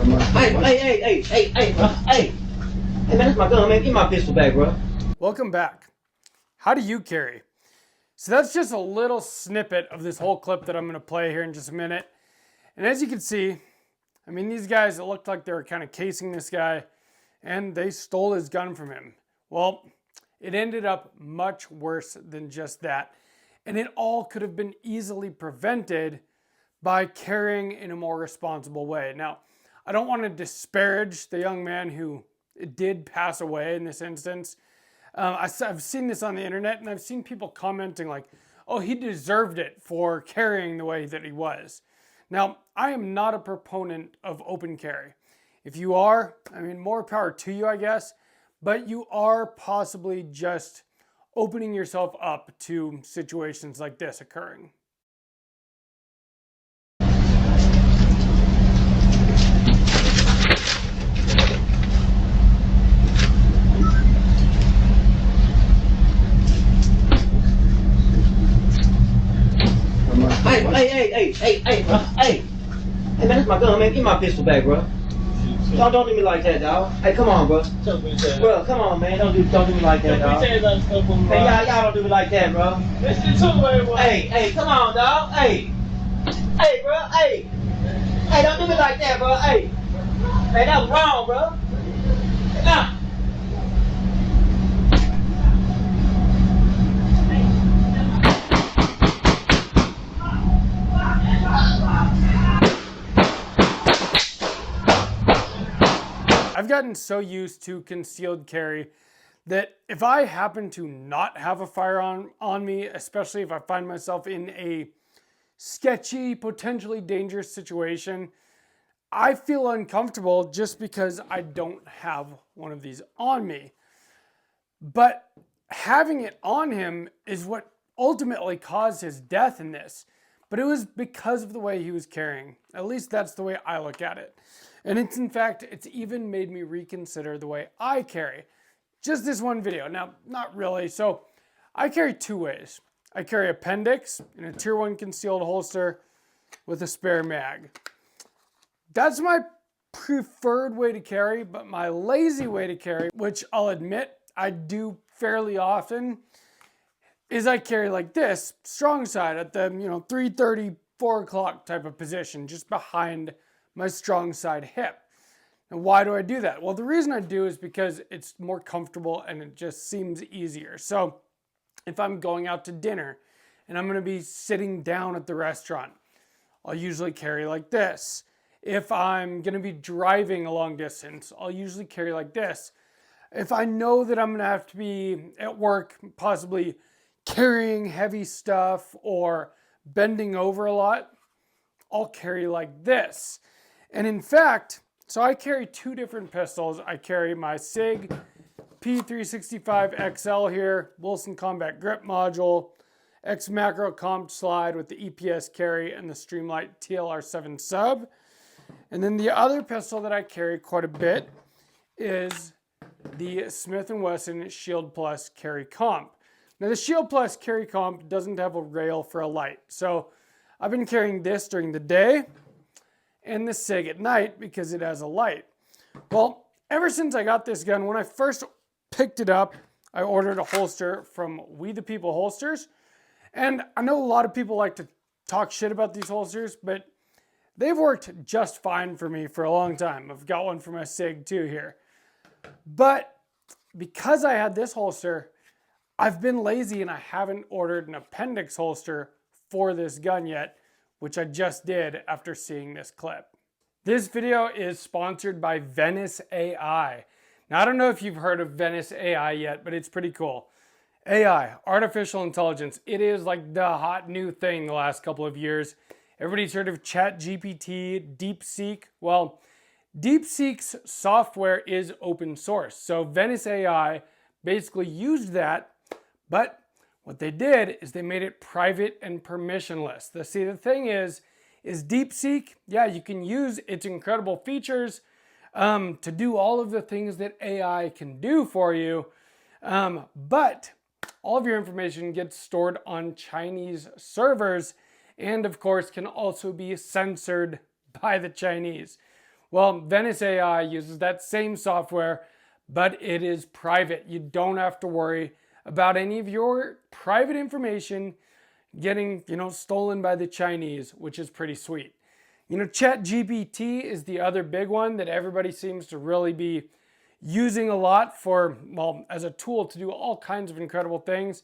Bro. Hey, man, that's my gun, man. Give my pistol back, bro. Welcome back. How do you carry? So that's just a little snippet of this whole clip that I'm going to play here in just a minute. And as you can see, I mean, these guys, it looked like they were kind of casing this guy, and they stole his gun from him. Well, it ended up much worse than just that. And it all could have been easily prevented by carrying in a more responsible way. Now, I don't want to disparage the young man who did pass away in this instance. I've seen this on the internet, and I've seen people commenting like, oh, he deserved it for carrying the way that he was. Now, I am not a proponent of open carry. If you are, I mean, more power to you, I guess, but you are possibly just opening yourself up to situations like this occurring. Hey, man, that's my gun, man. Give my pistol back, bro. Don't do me like that, dog. Hey, come on, bro. Bro, come on, man. Don't do me like that, dog. Hey, y'all don't do me like that, bro. Hey, come on, dog. Hey, bro. Hey, don't do me like that, bro. Hey, that was wrong, bro. Nah. I've gotten so used to concealed carry that if I happen to not have a firearm on me, especially if I find myself in a sketchy, potentially dangerous situation, I feel uncomfortable just because I don't have one of these on me. But having it on him is what ultimately caused his death in this. But it was because of the way he was carrying. At least that's the way I look at it. And it's even made me reconsider the way I carry. Just this one video. Now, not really. So I carry two ways. I carry appendix in a tier 1 concealed holster with a spare mag. That's my preferred way to carry, but my lazy way to carry, which I'll admit I do fairly often, is I carry like this, strong side at the 3:30, 4 o'clock type of position, just behind my strong side hip. And why do I do that? Well, the reason I do is because it's more comfortable and it just seems easier. So if I'm going out to dinner and I'm going to be sitting down at the restaurant, I'll usually carry like this. If I'm going to be driving a long distance, I'll usually carry like this. If I know that I'm going to have to be at work, possibly carrying heavy stuff or bending over a lot, I'll carry like this. And in fact, so I carry two different pistols. I carry my SIG P365 XL here, Wilson Combat Grip Module, X Macro Comp Slide with the EPS carry and the Streamlight TLR7 sub. And then the other pistol that I carry quite a bit is the Smith & Wesson Shield Plus Carry Comp. Now the Shield Plus Carry Comp doesn't have a rail for a light. So I've been carrying this during the day and the SIG at night because it has a light. Well, ever since I got this gun, when I first picked it up, I ordered a holster from We the People Holsters. And I know a lot of people like to talk shit about these holsters, but they've worked just fine for me for a long time. I've got one for my SIG too here. But because I had this holster, I've been lazy and I haven't ordered an appendix holster for this gun yet, which I just did after seeing this clip. This video is sponsored by Venice AI. Now, I don't know if you've heard of Venice AI yet, but it's pretty cool. AI, artificial intelligence, it is like the hot new thing the last couple of years. Everybody's heard of ChatGPT, DeepSeek. Well, DeepSeek's software is open source. So Venice AI basically used that, but what they did is they made it private and permissionless. See, the thing is DeepSeek, yeah, you can use its incredible features to do all of the things that AI can do for you, but all of your information gets stored on Chinese servers and, of course, can also be censored by the Chinese, Well, Venice AI uses that same software, but it is private. You don't have to worry about any of your private information getting, stolen by the Chinese, which is pretty sweet. ChatGPT is the other big one that everybody seems to really be using a lot for, well, as a tool to do all kinds of incredible things.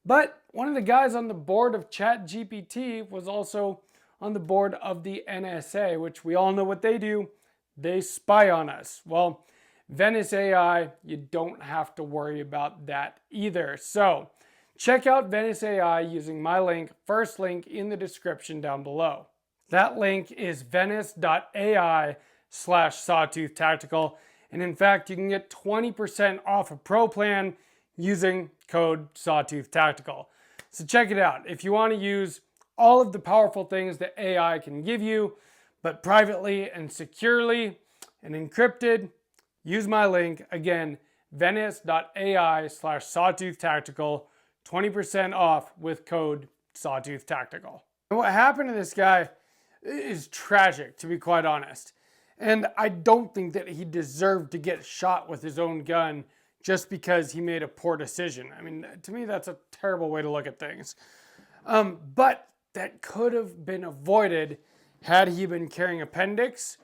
But one of the guys on the board of ChatGPT was also on the board of the NSA, which we all know what they do. They spy on us. Well, Venice AI, you don't have to worry about that either. So check out Venice AI using my link, first link in the description down below. That link is venice.ai/sawtooth tactical. And in fact, you can get 20% off a pro plan using code Sawtooth Tactical. So check it out. If you want to use all of the powerful things that AI can give you, but privately and securely and encrypted, use my link. Again, venice.ai/Sawtooth Tactical, 20% off with code Sawtooth Tactical. And what happened to this guy is tragic, to be quite honest. And I don't think that he deserved to get shot with his own gun just because he made a poor decision. I mean, to me, that's a terrible way to look at things. But that could have been avoided had he been carrying appendix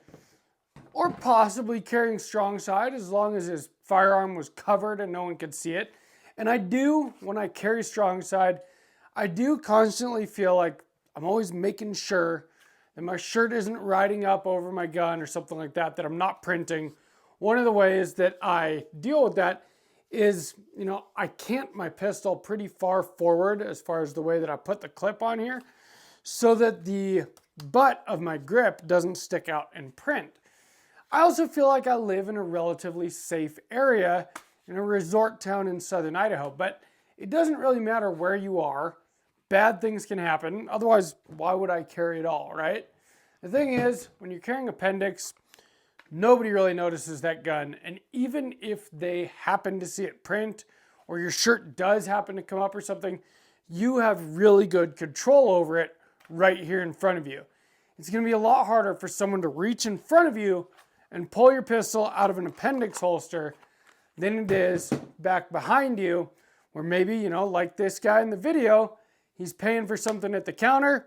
or possibly carrying strong side, as long as his firearm was covered and no one could see it. And I do, when I carry strong side, I do constantly feel like I'm always making sure that my shirt isn't riding up over my gun or something like that, that I'm not printing. One of the ways that I deal with that is, I cant my pistol pretty far forward as far as the way that I put the clip on here, so that the butt of my grip doesn't stick out and print. I also feel like I live in a relatively safe area in a resort town in southern Idaho, but it doesn't really matter where you are. Bad things can happen. Otherwise, why would I carry it all, right? The thing is, when you're carrying appendix, nobody really notices that gun. And even if they happen to see it print, or your shirt does happen to come up or something, you have really good control over it right here in front of you. It's going to be a lot harder for someone to reach in front of you and pull your pistol out of an appendix holster than it is back behind you, where maybe, like this guy in the video, he's paying for something at the counter,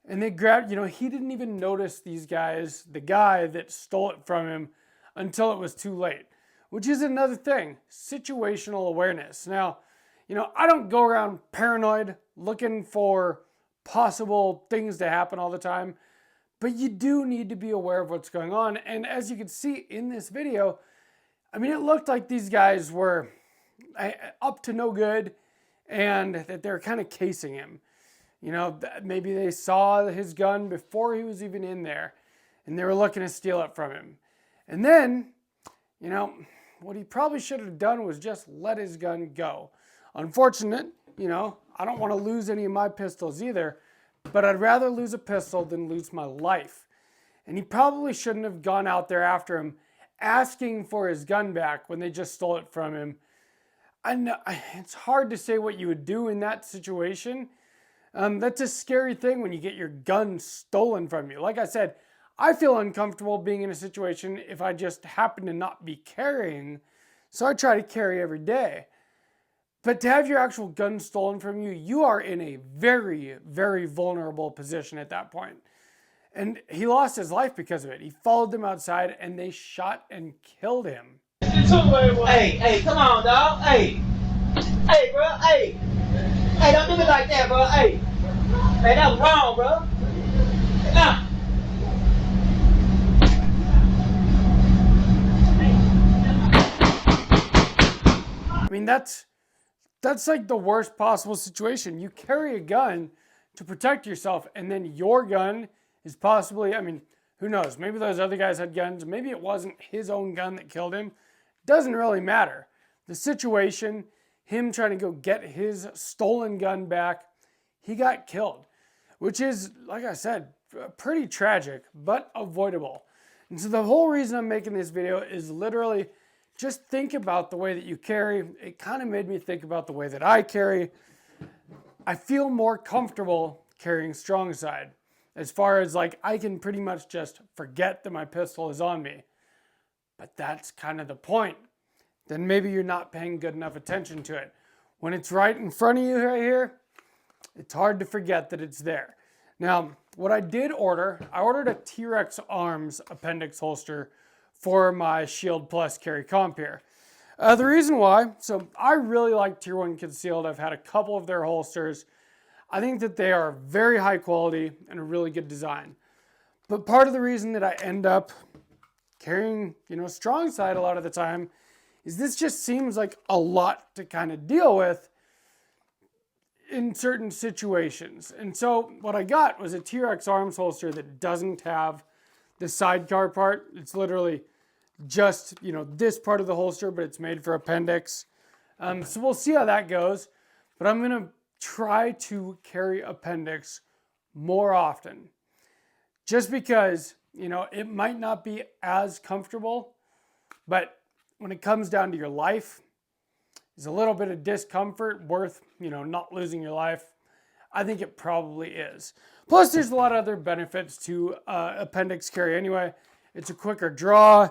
and they grabbed, he didn't even notice these guys, the guy that stole it from him, until it was too late, which is another thing, situational awareness. Now, I don't go around paranoid looking for possible things to happen all the time, but you do need to be aware of what's going on. And as you can see in this video, I mean, it looked like these guys were up to no good and that they're kind of casing him. Maybe they saw his gun before he was even in there and they were looking to steal it from him. And then, what he probably should have done was just let his gun go. Unfortunate, I don't want to lose any of my pistols either, but I'd rather lose a pistol than lose my life. And he probably shouldn't have gone out there after him asking for his gun back when they just stole it from him. I know it's hard to say what you would do in that situation. That's a scary thing when you get your gun stolen from you. Like I said, I feel uncomfortable being in a situation if I just happen to not be carrying, so I try to carry every day. But to have your actual gun stolen from you, you are in a very, very vulnerable position at that point. And he lost his life because of it. He followed them outside and they shot and killed him. Hey, come on, dog. Hey, bro. Hey, don't do me like that, bro. Hey, man, that was wrong, bro. Nah. I mean, that's like the worst possible situation. You carry a gun to protect yourself, and then your gun is possibly, I mean, who knows? Maybe those other guys had guns. Maybe it wasn't his own gun that killed him. Doesn't really matter. The situation, him trying to go get his stolen gun back, he got killed, which is, like I said, pretty tragic, but avoidable. And so the whole reason I'm making this video is literally just think about the way that you carry. It kind of made me think about the way that I carry. I feel more comfortable carrying strong side. as far as like I can pretty much just forget that my pistol is on me. But that's kind of the point. Then maybe you're not paying good enough attention to it. When it's right in front of you right here, it's hard to forget that it's there. Now, what I did order, I ordered a T-Rex Arms appendix holster for my Shield Plus carry comp here. The reason why, so I really like Tier 1 Concealed. I've had a couple of their holsters. I think that they are very high quality and a really good design. But part of the reason that I end up carrying, strong side a lot of the time is this just seems like a lot to kind of deal with in certain situations. And so what I got was a T-Rex Arms holster that doesn't have the sidecar part. It's literally just, this part of the holster, but it's made for appendix. So we'll see how that goes. But I'm going to try to carry appendix more often. Just because, it might not be as comfortable, but when it comes down to your life, is a little bit of discomfort worth, not losing your life? I think it probably is. Plus, there's a lot of other benefits to appendix carry anyway. It's a quicker draw.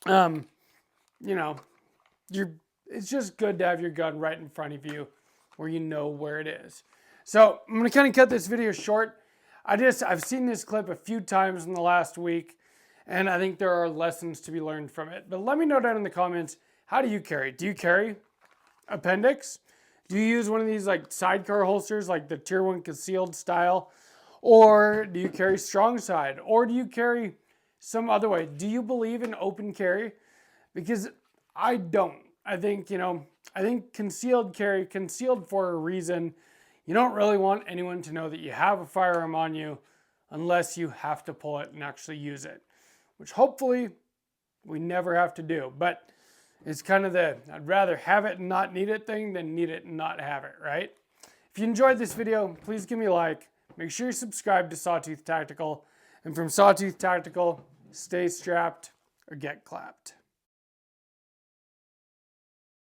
It's just good to have your gun right in front of you where you know where it is. So I'm going to kind of cut this video short. I've seen this clip a few times in the last week, and I think there are lessons to be learned from it. But let me know down in the comments, how do you carry? Do you carry appendix? Do you use one of these like sidecar holsters, like the Tier 1 Concealed style? Or do you carry strong side? Or do you carry some other way? Do you believe in open carry? Because I don't. I think concealed carry, concealed for a reason. You don't really want anyone to know that you have a firearm on you unless you have to pull it and actually use it, which hopefully we never have to do. But it's kind of I'd rather have it and not need it thing than need it and not have it, right? If you enjoyed this video, please give me a like. Make sure you subscribe to Sawtooth Tactical. And from Sawtooth Tactical, stay strapped or get clapped.